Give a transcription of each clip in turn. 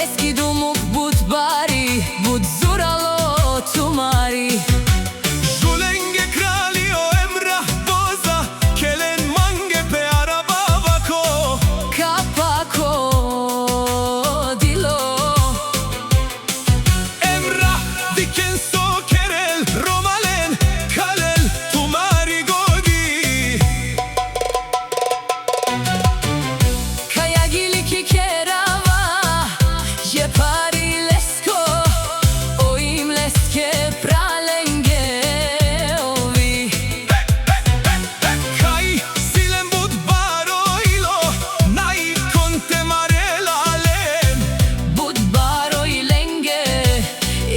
Leski dumuk bud bari, bud zuralo tumari. Žulenge kralio Emrah boza, kelen mange pe araba vako. Kapako dilo Emrah diken so kerel, romalen kalel tumari godi. Kaya giliki kerava, je pari lesko, oim leske pralenge ovi. Kaj silen bud baro ilo, nai konte marelalen. Bud baro i lenge,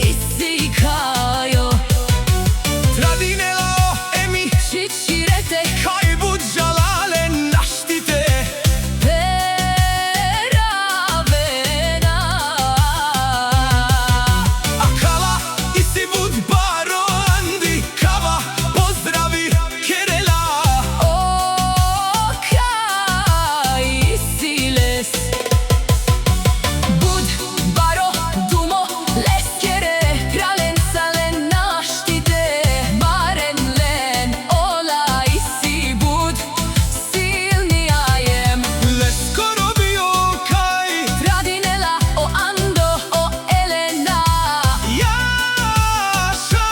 isi kajo. Tradinelo emi, Çiçirete kaj bud jalalen naštite. peravena. Akala isi bud baro andi, kava pozdravi kerela. O kaj siles. Bud baro dumo leskere, kralen salen naštite. Baren len ola isi bud, silni ajem. Leskoro bio kaj Tradinela o ando o Elena. jaša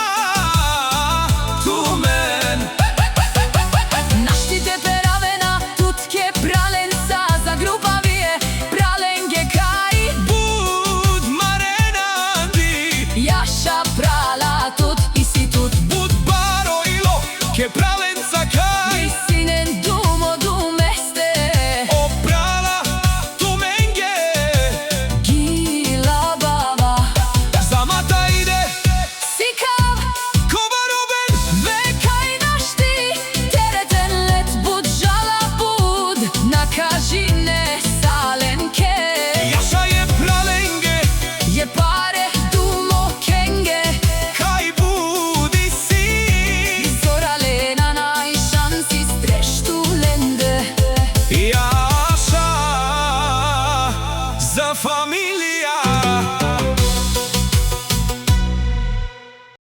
tumen. Naštite peravena, tutke pralenca, za grupavije pralenge kaj. Bud marenandi, Jaša prala tut, isi tut. bud baro ilo, ke pralenca kaj. Visinen dumo dumeste, Oprala tumenge, gila baba. zamata ide, Sikav, kovaroben. ve kaj našti, tereten let bud žala bud. Nakažine salenke, Jaša je pralenge, je pare dumo kenge. kaj budi si. Zoralena najšansi streštu lende. Jaša za familija.